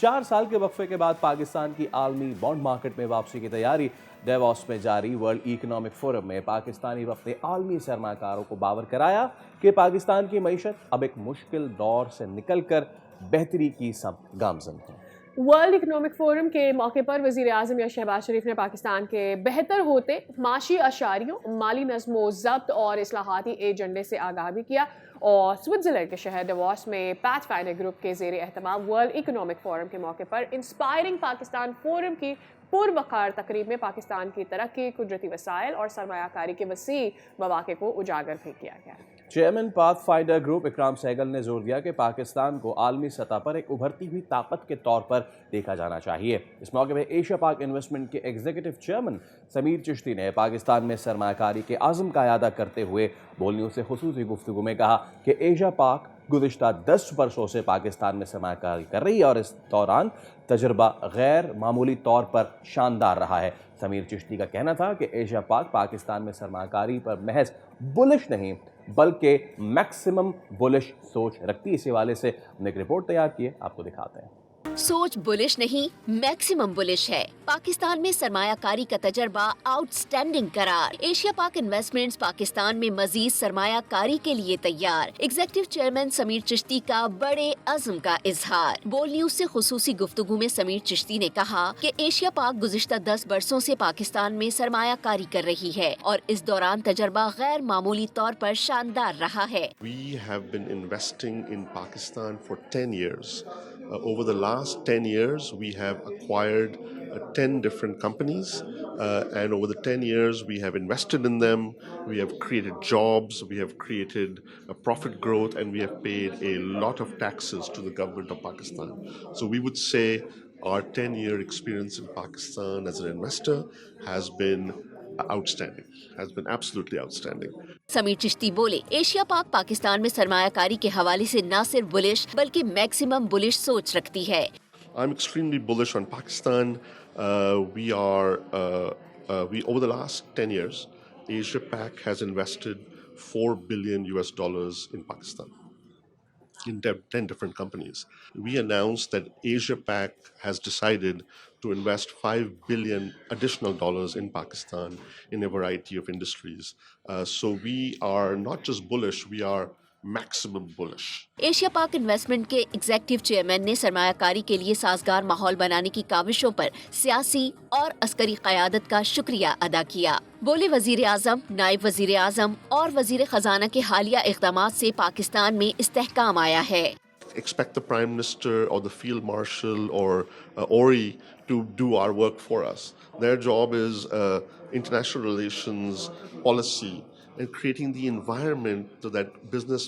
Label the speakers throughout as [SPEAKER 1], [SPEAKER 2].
[SPEAKER 1] 4 سال کے وقفے کے بعد پاکستان کی عالمی بانڈ مارکیٹ میں واپسی کی تیاری. ڈیووس میں جاری ورلڈ اکنامک فورم میں پاکستانی وفد نے عالمی سرمایہ کاروں کو باور کرایا کہ پاکستان کی معیشت اب ایک مشکل دور سے نکل کر بہتری کی سمت گامزن ہے.
[SPEAKER 2] ورلڈ اکنامک فورم کے موقع پر وزیر اعظم شہباز شریف نے پاکستان کے بہتر ہوتے معاشی اشاریوں، مالی نظم و ضبط اور اصلاحاتی ایجنڈے سے آگاہ بھی کیا. اور سوئٹزرلینڈ کے شہر ڈیووس میں پیتھ فائنڈر گروپ کے زیر اہتمام ورلڈ اکنامک فورم کے موقع پر انسپائرنگ پاکستان فورم کی پروقار تقریب میں پاکستان کی ترقی، قدرتی وسائل اور سرمایہ کاری کے وسیع مواقع کو اجاگر بھی کیا گیا.
[SPEAKER 1] چیئرمین پاتھ فائنڈر گروپ اکرام سہگل نے زور دیا کہ پاکستان کو عالمی سطح پر ایک ابھرتی ہوئی طاقت کے طور پر دیکھا جانا چاہیے. اس موقع میں ایشیا پاک انویسٹمنٹ کے ایگزیکٹو چیئرمین سمیر چشتی نے پاکستان میں سرمایہ کاری کے عزم کا اعادہ کرتے ہوئے بول نیوز سے خصوصی گفتگو میں کہا کہ ایشیا پاک گزشتہ 10 برسوں سے پاکستان میں سرمایہ کاری کر رہی ہے اور اس دوران تجربہ غیر معمولی طور پر شاندار رہا ہے. سمیر چشتی کا کہنا تھا کہ ایشیا پاک پاکستان میں سرمایہ کاری پر محض بلش نہیں بلکہ میکسیمم بلش سوچ رکھتی. اسی حوالے سے ہم نے ایک رپورٹ تیار کی ہے، آپ کو دکھاتے ہیں.
[SPEAKER 3] سوچ بلش نہیں، میکسیمم بلش ہے. پاکستان میں سرمایہ کاری کا تجربہ آؤٹ سٹینڈنگ قرار. ایشیا پاک انویسٹمنٹس پاکستان میں مزید سرمایہ کاری کے لیے تیار. ایگزیکٹو چیئرمین سمیر چشتی کا بڑے عزم کا اظہار. بول نیوز سے خصوصی گفتگو میں سمیر چشتی نے کہا کہ ایشیا پاک گزشتہ 10 برسوں سے پاکستان میں سرمایہ کاری کر رہی ہے اور اس دوران تجربہ غیر معمولی طور پر شاندار رہا ہے.
[SPEAKER 4] We have been investing in Pakistan for 10 years. Over the last 10 years, we have acquired 10 different companies, and over the 10 years, we have invested in them. We have created jobs, we have created profit growth, and we have paid a lot of taxes to the government of Pakistan. So we would say our 10-year experience in Pakistan as an investor has been outstanding, has been absolutely outstanding.
[SPEAKER 3] Sameer Chishti بولے Asia پاک پاکستان میں سرمایہ کاری کے حوالے سے نہ صرف بلش بلکہ میکسیمم بلش سوچ رکھتی ہے.
[SPEAKER 4] I'm extremely bullish on Pakistan. Over the last 10 years, Asia Pac has invested $4 billion in Pakistan in 10 different companies. We announced that Asia Pac has decided to invest $5 billion additional dollars in Pakistan in a variety of industries. So we are not just bullish, we are maximum bullish.
[SPEAKER 3] Asia پاک investment کے executive chairman نے سرمایہ کاری کے لیے سازگار ماحول بنانے کی کاوشوں پر سیاسی اور عسکری قیادت کا شکریہ ادا کیا. بولے وزیر اعظم، نائب وزیر اعظم اور وزیر خزانہ کے حالیہ اقدامات سے پاکستان میں استحکام آیا ہے.
[SPEAKER 4] Expect the Prime Minister or the Field Marshal or Ori to do our work for us. Their job is international relations, policy, and creating the environment so that business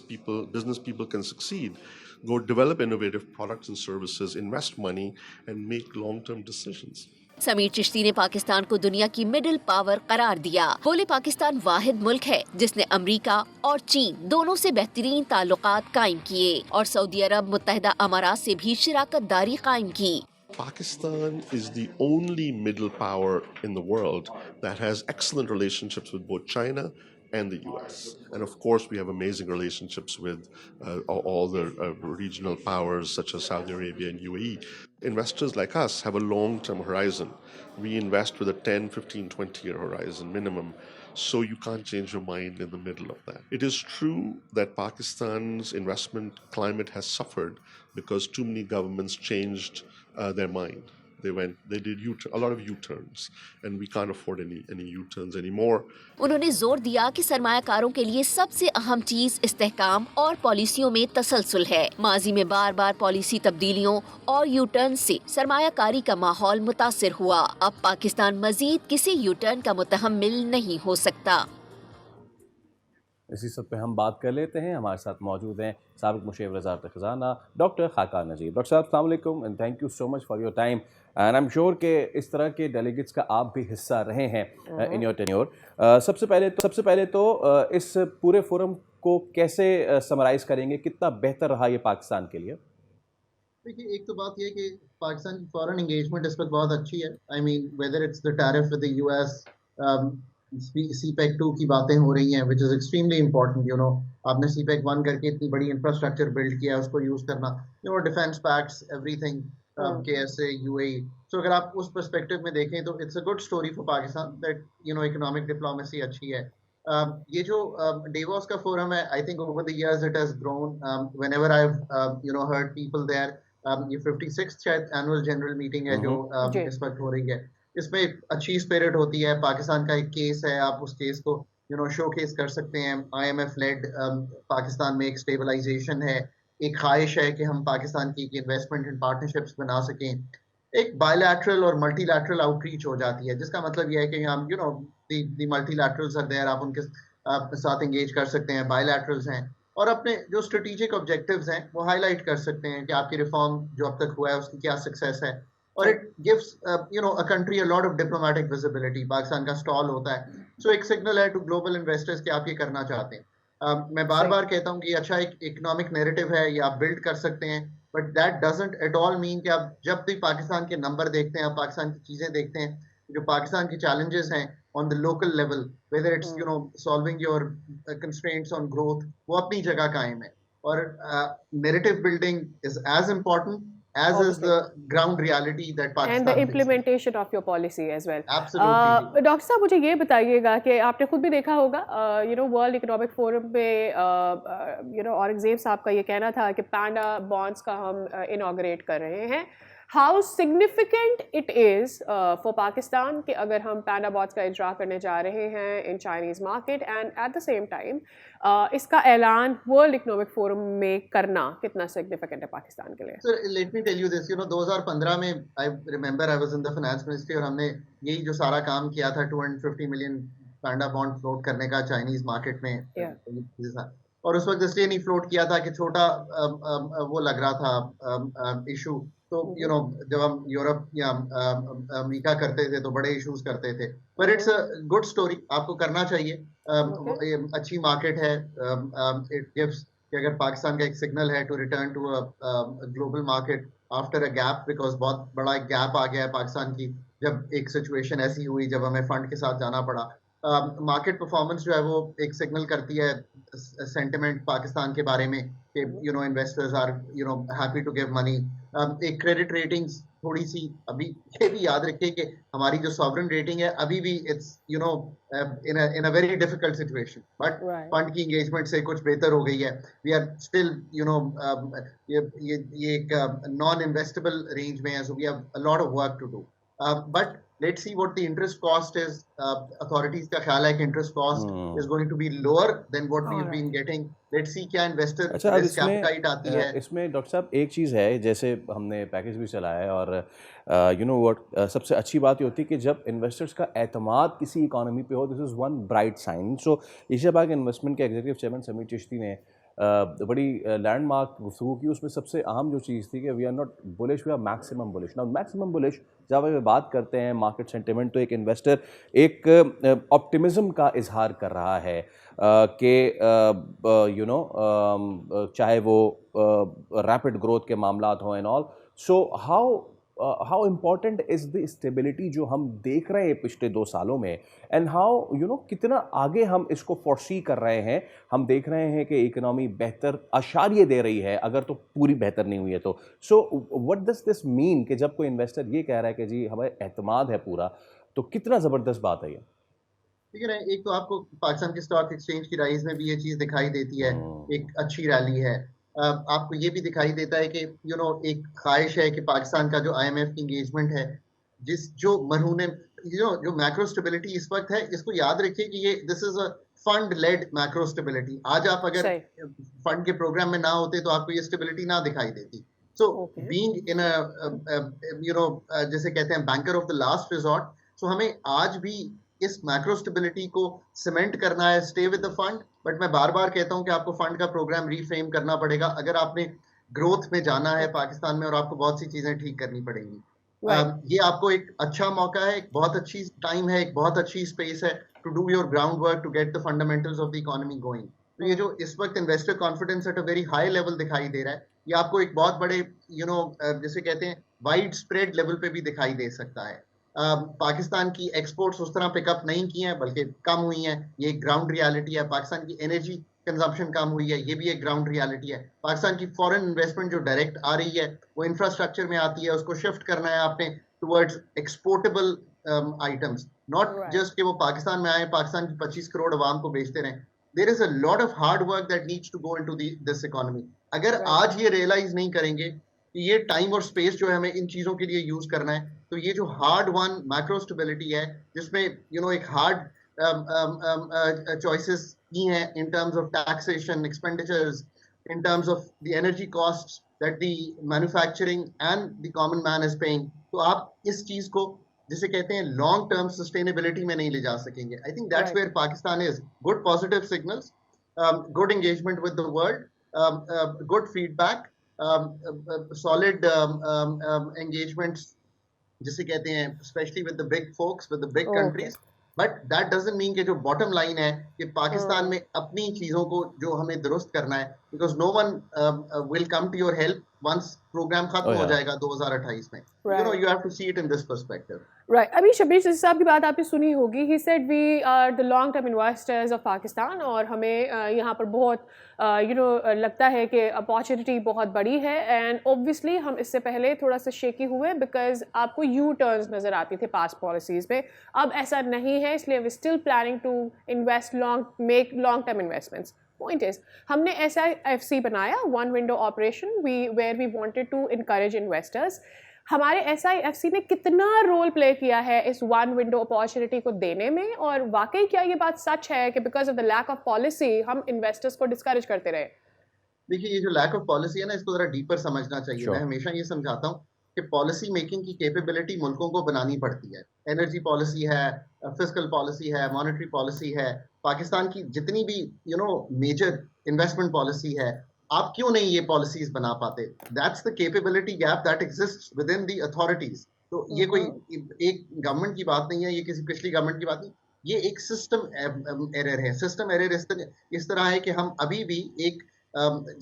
[SPEAKER 4] people can succeed, go develop innovative products and services, invest money, and make long-term decisions.
[SPEAKER 3] Sameer Chishti نے پاکستان کو دنیا کی middle power قرار دیا. بولے پاکستان واحد ملک ہے جس نے امریکہ اور چین دونوں سے بہترین تعلقات قائم کیے اور سعودی عرب متحدہ امارات سے بھی شراکت داری قائم کی.
[SPEAKER 4] Pakistan is the only middle power in the world that has excellent relationships with both China and the US. And of course, we have amazing relationships with all the regional powers such as Saudi Arabia and UAE. Investors like us have a long-term horizon. We invest with a 10, 15, 20-year horizon minimum. So you can't change your mind in the middle of that. It is true that Pakistan's investment climate has suffered because too many governments changed their mind. They did a lot of U-turns, and we can't afford any U-turns anymore.
[SPEAKER 3] انہوں نے زور دیا کہ سرمایہ کاروں کے لیے سب سے اہم چیز استحکام اور پالیسیوں میں تسلسل ہے. ماضی میں بار بار پالیسی تبدیلیوں اور یو ٹرن سے سرمایہ کاری کا ماحول متاثر ہوا. اب پاکستان مزید کسی یو ٹرن کا متحمل نہیں ہو سکتا.
[SPEAKER 1] اسی سب پہ ہم بات کر لیتے ہیں. ہمارے ساتھ موجود ہیں سابق مشیر وزارت خزانہ ڈاکٹر خاقان نذیر. ڈاکٹر صاحب السلام علیکم and thank you so much for your time and I am sure کہ اس طرح کے ڈیلیگیٹس کا آپ بھی حصہ رہے ہیں ان یور ٹینیور. سب سے پہلے تو اس پورے فورم کو کیسے سمرائز کریں گے؟ کتنا بہتر رہا یہ پاکستان کے لیے؟
[SPEAKER 5] دیکھیے ایک تو بات یہ کہ پاکستان کی فورن انگیجمنٹ اس وقت بہت اچھی ہے. I mean whether it's the tariff with the US, CPEC 2 کی باتیں ہو رہی ہیں which is extremely important. You know آپ نے سی پیک 1 کر کے اتنی بڑی انفراسٹرکچر بلڈ کیا، اس کو یوز کرنا، defence packets every thing. KSA, UAE. So अगर आप उस perspective में देखें तो it's a good story for Pakistan that economic diplomacy अच्छी है. ये जो Davos का forum है, I think over the years it has grown. Whenever I've heard people there, ये 56th शायद annual general meeting है जो इस वक्त हो रही है. इसमें अच्छी स्पिरिट होती है. पाकिस्तान का एक केस है, आप उस केस को शोकेस कर सकते हैं. IMF लेड पाकिस्तान में एक स्टेबलाइजेशन है, एक ख्वाहिश है कि हम पाकिस्तान की इन्वेस्टमेंट एंड पार्टनरशिप्स बना सकें. एक बायलैटरल और मल्टीलैटरल आउटरीच हो जाती है, जिसका मतलब यह है कि हम दी मल्टीलैटरल्स आर देयर, आप उनके साथ इंगेज कर सकते हैं. बायलैटरल्स हैं और अपने जो स्ट्रेटेजिक ऑब्जेक्टिव्स हैं वो हाईलाइट कर सकते हैं कि आपकी रिफॉर्म जो अब तक हुआ है उसकी क्या सक्सेस है. और it gives a country a lot of diplomatic visibility. Pakistan का स्टॉल होता है, सो एक सिग्नल है टू ग्लोबल इन्वेस्टर्स कि आप ये करना चाहते हैं. मैं बार बार कहता हूँ कि अच्छा एक इकोनॉमिक नैरेटिव है, ये आप बिल्ड कर सकते हैं, but that doesn't at all mean कि आप जब भी पाकिस्तान के नंबर देखते हैं, आप पाकिस्तान की चीज़ें देखते हैं, जो पाकिस्तान के चैलेंजेस हैं on the local level, whether it's solving your constraints on growth, वो अपनी जगह कायम है. और narrative building is as important as is the ground reality that Pakistan
[SPEAKER 2] and the implementation of your policy as well.
[SPEAKER 5] Absolutely.
[SPEAKER 2] Doctor साहब मुझे ये बताइएगा कि आपने खुद भी देखा होगा वर्ल्ड इकोनॉमिक फोरम पे औरंगजेब साहब का ये कहना था कि पैंडा बॉन्ड्स का हम इनॉग्रेट कर रहे हैं. How significant it is for Pakistan कि अगर हम पैंडा बॉन्ड्स का इजरा करने जा रहे हैं in Chinese market, and at the same time इसका ऐलान वर्ल्ड इकोनॉमिक फोरम में करना कितना सिग्निफिकेंट है पाकिस्तान के लिए?
[SPEAKER 5] Sir let me tell you this, 2015 में I remember I was in the finance ministry और हमने यही जो सारा काम किया था 250 मिलियन पैंडा बॉन्ड फ्लोट करने का चाइनीज मार्केट में. और उस वक्त इसलिए नहीं फ्लोट किया था कि छोटा वो लग रहा था इशू. तो जब हम यूरोप या अमेरिका करते थे तो बड़े इश्यूज करते थे. पर इट्स अ गुड स्टोरी, आपको करना चाहिए. अच्छी मार्केट है. इट गिव्स कि अगर पाकिस्तान का एक सिग्नल है to return to a global market after a gap, because बहुत बड़ा एक गैप आ गया है पाकिस्तान की, जब एक सिचुएशन ऐसी हुई जब हमें फंड के साथ जाना पड़ा. मार्केट परफॉर्मेंस जो है वो एक सिग्नल करती है सेंटिमेंट पाकिस्तान के बारे में कि investors are happy to give money. एक क्रेडिट रेटिंग्स थोड़ी सी अभी ये भी याद रखिए कि हमारी जो सॉवरेन रेटिंग है अभी भी it's in a very difficult situation, but fund की इंगेजमेंट से कुछ बेहतर हो गई है. वी आर स्टिल ये एक नॉन इन्वेस्टेबल रेंज में है, so we have a lot of work to do. But let's see what the interest cost is. Authorities का ख्याल है कि interest cost is going to be lower than what we've been getting. Let's see क्या investor risk appetite आती है.
[SPEAKER 1] इसमें doctor साहब एक चीज़ है, जैसे हमने पैकेज भी चलाया है और सबसे अच्छी बात ये होती है कि जब इन्वेस्टर्स का एतमाद किसी इकोनॉमी पे हो, this is one bright sign. So Asia bank investment के एग्जीक्यूटिव चेयरमैन समीर चिश्ती ने बड़ी लैंडमार्क गुफ्तगू की. उसमें सबसे अहम जो चीज़ थी कि we are not bullish, we are maximum bullish. Now maximum bullish जब हम बात करते हैं मार्केट सेंटिमेंट, तो एक इन्वेस्टर एक ऑप्टिमिज्म का इजहार कर रहा है कि चाहे वो रैपिड ग्रोथ के मामलात हों and all. So how important is the stability जो हम देख रहे हैं पिछले 2 सालों में, एंड हाउ कितना आगे हम इसको फोरसी कर रहे हैं. हम देख रहे हैं कि इकोनॉमी बेहतर आशार्य दे रही है, अगर तो पूरी बेहतर नहीं हुई है तो. So what does this mean कि जब कोई इन्वेस्टर ये कह रहा है कि जी हमें एतमाद है पूरा, तो कितना ज़बरदस्त बात है ये.
[SPEAKER 5] ठीक है ना, एक तो आपको पाकिस्तान के स्टॉक एक्सचेंज की राइज में भी ये चीज़ दिखाई देती है, एक अच्छी रैली है. आपको ये भी दिखाई देता है कि एक ख्वाहिश है कि पाकिस्तान का जो IMF की इंगेजमेंट है, जो मरहूने जो मैक्रो स्टेबिलिटी इस वक्त है, इसको याद रखिए कि ये this is a fund led macro stability. आज आप अगर फंड के प्रोग्राम में ना होते तो आपको ये स्टेबिलिटी ना दिखाई देती. सो बीइंग इन जैसे कहते हैं banker of the last resort, so हमें आज भी इस मैक्रो स्टेबिलिटी को सीमेंट करना है, stay with the fund. But मैं बार बार कहता हूं कि आपको फंड का प्रोग्राम रीफ्रेम करना पड़ेगा अगर आपने ग्रोथ में जाना है पाकिस्तान में, और आपको बहुत सी चीजें ठीक करनी पड़ेंगी. ये आपको एक अच्छा मौका है, एक बहुत अच्छी टाइम है, एक बहुत अच्छी स्पेस है to do your ground work to get the fundamentals of the economy going. तो ये जो इस वक्त investor confidence at a very high level दिखाई दे रहा है, ये आपको एक बहुत बड़े जैसे कहते हैं वाइड स्प्रेड लेवल पे भी दिखाई दे सकता है. पाकिस्तान की एक्सपोर्ट्स उस तरह पिकअप नहीं की हैं, बल्कि कम हुई हैं. ये ग्राउंड रियलिटी है. पाकिस्तान की एनर्जी कंजम्पशन कम हुई है, ये भी एक ग्राउंड रियलिटी है. पाकिस्तान की फॉरेन इन्वेस्टमेंट जो डायरेक्ट आ रही है वो इंफ्रास्ट्रक्चर में आती है, उसको शिफ्ट करना है आपने towards exportable items, not
[SPEAKER 2] Right.
[SPEAKER 5] Just कि वो पाकिस्तान में आए, पाकिस्तान की 25 करोड़ आवाम को बेचते रहें. There is a lot of hard work that needs to go into this economy. अगर
[SPEAKER 2] Right.
[SPEAKER 5] आज ये रियलाइज नहीं करेंगे कि ये टाइम और स्पेस जो है हमें इन चीज़ों के लिए यूज करना है, तो ये जो हार्ड वन मैक्रो स्टेबिलिटी है जिसमें एक हार्ड choices की हैं in terms of taxation, expenditures, in terms of the energy costs that the manufacturing and the common man is paying. तो आप इस चीज को जिसे कहते हैं लॉन्ग टर्म सस्टेनेबिलिटी में नहीं ले जा सकेंगे. I think that's
[SPEAKER 2] Right.
[SPEAKER 5] Where Pakistan is. Good positive signals, good engagement with the world, good feedback, solid engagements जिसे कहते हैं specially with the big folks, with the big
[SPEAKER 2] Okay.
[SPEAKER 5] Countries. But that doesn't mean कि जो bottom line है कि Pakistan
[SPEAKER 2] Hmm.
[SPEAKER 5] में अपनी चीजों को जो हमें दुरुस्त करना है, because no one will come to your help once program खत्म
[SPEAKER 1] Oh,
[SPEAKER 5] हो
[SPEAKER 1] yeah.
[SPEAKER 5] जाएगा 2028 में.
[SPEAKER 2] Right.
[SPEAKER 5] You have to see it in this perspective.
[SPEAKER 2] Right. अभी शबीर जैसे साहब की बात आपने सुनी होगी. He said we are the long term investors of Pakistan, और हमें यहाँ पर बहुत लगता है कि अपॉर्चुनिटी बहुत बड़ी है. एंड ऑब्वियसली हम इससे पहले थोड़ा सा शेकी हुए बिकॉज आपको यू टर्न्स नज़र आती थी पास्ट पॉलिसीज़ में. अब ऐसा नहीं है, इसलिए we still planning to invest make long term investments. Point is, हमने SIFC बनाया, one window operation, where we wanted to encourage investors. हमारे SIFC ने कितना रोल प्ले किया है इस वन विंडो अपॉर्चुनिटी को देने में, और वाकई क्या ये बात सच है कि because of the lack of policy हम इन्वेस्टर्स को डिस्करेज करते रहे?
[SPEAKER 5] देखिए, ये जो लैक ऑफ पॉलिसी है ना, इसको जरा डीपर समझना चाहिए.
[SPEAKER 1] Sure.
[SPEAKER 5] मैं हमेशा ये समझाता हूँ कि पॉलिसी मेकिंग की कैपेबिलिटी मुल्कों को बनानी पड़ती है. एनर्जी पॉलिसी है, फिस्कल पॉलिसी है, मॉनेटरी पॉलिसी है. पाकिस्तान की जितनी भी मेजर इन्वेस्टमेंट पॉलिसी है, आप क्यों नहीं ये पॉलिसीज बना पाते? That's the capability gap that exists with in the authorities. तो ये कोई एक गवर्नमेंट की बात नहीं है, ये किसी पिछली गवर्नमेंट की बात नहीं, ये एक सिस्टम एरर है. सिस्टम एरर इस तरह है कि हम अभी भी एक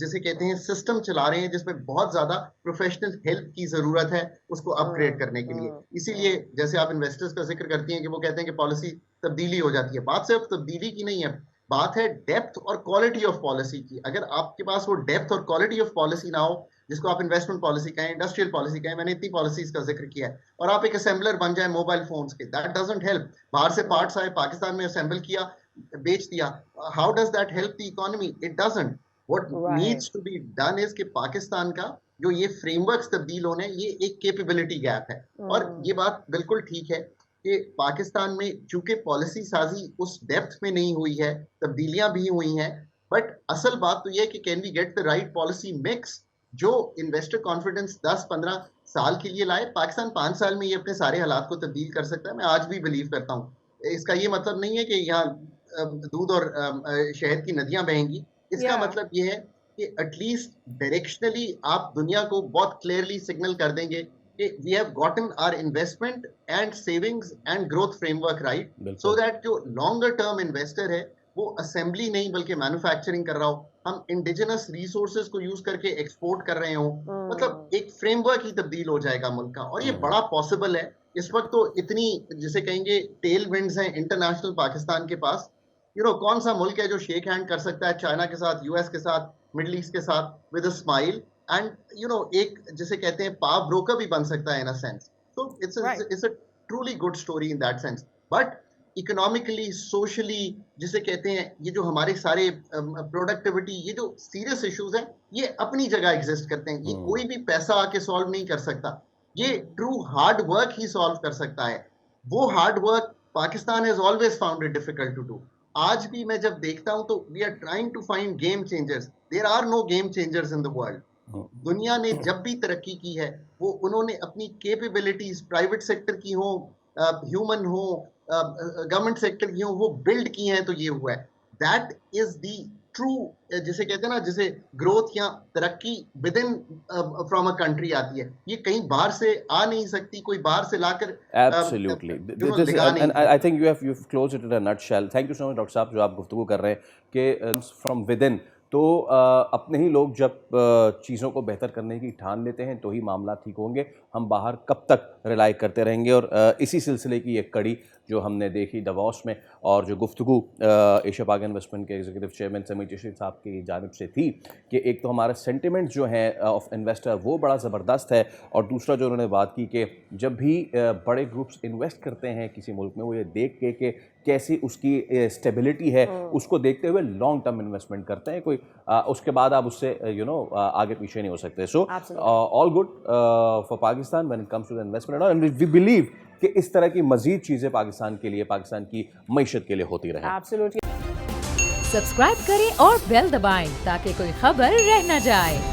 [SPEAKER 5] जिसे कहते हैं सिस्टम चला रहे हैं जिसमें बहुत ज्यादा प्रोफेशनल हेल्प की जरूरत है उसको अपग्रेड करने के लिए. इसीलिए जैसे आप इन्वेस्टर्स का जिक्र करती हैं कि वो कहते हैं कि पॉलिसी तब्दीली हो जाती है. बात सिर्फ तब्दीली की नहीं है, बात है डेप्थ और क्वालिटी ऑफ पॉलिसी की. अगर आपके पास वो डेप्थ और क्वालिटी ऑफ पॉलिसी ना हो, जिसको आप इन्वेस्टमेंट पॉलिसी कहें, इंडस्ट्रियल पॉलिसी कहें, मैंने इतनी पॉलिसीज का जिक्र किया है, और आप एक असेंबलर बन जाए मोबाइल फोन्स के, दैट डजंट हेल्प. बाहर से पार्ट्स आए, पाकिस्तान में असेंबल किया, बेच दिया, how does that help the economy? It doesn't. What
[SPEAKER 2] Right.
[SPEAKER 5] needs to be done is कि पाकिस्तान का जो ये फ्रेमवर्क्स तब्दील होने, ये एक कैपेबिलिटी गैप है. और ये बात बिल्कुल ठीक है कि पाकिस्तान में चूंकि पॉलिसी साजी उस डेप्थ में नहीं हुई है, तब्दीलियां भी हुई हैं, बट असल बात तो ये है कि can we get the right policy mix जो इन्वेस्टर कॉन्फिडेंस 10-15 साल के लिए लाए. पाकिस्तान 5 साल में ये अपने सारे हालात को तब्दील कर सकता है. मैं आज भी बिलीव करता हूँ. इसका ये मतलब नहीं है कि यहाँ दूध और शहद की नदियां बहेंगी. इसका
[SPEAKER 2] Yeah.
[SPEAKER 5] मतलब ये है कि एटलीस्ट डायरेक्शनली आप दुनिया को बहुत क्लियरली सिग्नल कर देंगे कि we have gotten our investment and savings and growth framework right, so that जो लॉन्गर टर्म इन्वेस्टर है वो असेंबली नहीं बल्कि मैन्युफैक्चरिंग कर रहा हो, हम इंडिजिनस रिसोर्सेज को यूज करके एक्सपोर्ट कर रहे हो. मतलब एक फ्रेमवर्क ही तब्दील हो जाएगा मुल्क का, और ये बड़ा पॉसिबल है. इस वक्त तो इतनी जिसे कहेंगे टेल विंड्स हैं इंटरनेशनल पाकिस्तान के पास. कौन सा मुल्क है जो शेक हैंड कर सकता है चाइना के साथ, यूएस के साथ, मिडल ईस्ट के साथ विद अ स्माइल, एंड एक जिसे कहते हैं पाव ब्रोकर भी बन सकता है in a sense. So it's a truly good story in that sense. But economically, socially, जिसे कहते हैं ये जो हमारे सारे प्रोडक्टिविटी, ये जो सीरियस इश्यूज हैं, ये अपनी जगह एग्जिस्ट करते हैं. ये कोई भी पैसा आके सॉल्व नहीं कर सकता. ये ट्रू हार्ड वर्क ही सॉल्व कर सकता है. वो hard work Pakistan has always found it difficult to do. आज भी मैं जब देखता हूं तो we are trying to find game changers. There are no game changers in the world. दुनिया ने जब भी तरक्की की है वो उन्होंने अपनी कैपेबिलिटीज, प्राइवेट सेक्टर की हो, ह्यूमन हो, गवर्नमेंट सेक्टर की हो, वो बिल्ड की हैं, तो ये हुआ है. दैट इज द ट्रू, जिसे कहते हैं ना, जिसे ग्रोथ या तरक्की with in from a country आती है. ये कहीं बाहर से आ नहीं सकती, कोई बाहर से लाकर
[SPEAKER 1] Absolutely. And I think you've closed it in a nutshell. Thank you so much, doctor साहब, जो आप गुफ्तगू कर रहे हैं कि फ्रॉम विद इन, तो अपने ही लोग जब चीज़ों को बेहतर करने की ठान लेते हैं तो ही मामला ठीक होंगे. हम बाहर कब तक रिलाई करते रहेंगे। और इसी सिलसिले की एक कड़ी जो हमने देखी davos में, और जो गुफ्तगू एशिया पाक इन्वेस्टमेंट के एग्जीक्यूटिव चेयरमैन समीर चिश्ती साहब की जानिब से थी कि एक तो हमारा सेंटिमेंट जो है ऑफ इन्वेस्टर वो बड़ा ज़बरदस्त है, और दूसरा जो उन्होंने बात की कि जब भी बड़े ग्रुप्स इन्वेस्ट करते हैं किसी मुल्क में, वो ये देख के कि कैसी उसकी स्टेबिलिटी है, उसको देखते हुए लॉन्ग टर्म इन्वेस्टमेंट करते हैं। कोई उसके बाद आप उससे आगे पीछे नहीं हो सकते। So all good for Pakistan when it comes to the investment, and we believe कि इस तरह की मजीद चीज़ें पाकिस्तान के लिए, पाकिस्तान की मईशत के लिए होती रहें।
[SPEAKER 2] एब्सोल्युटली।
[SPEAKER 6] सब्सक्राइब करें और बेल दबाएं ताकि कोई खबर रह न जाए।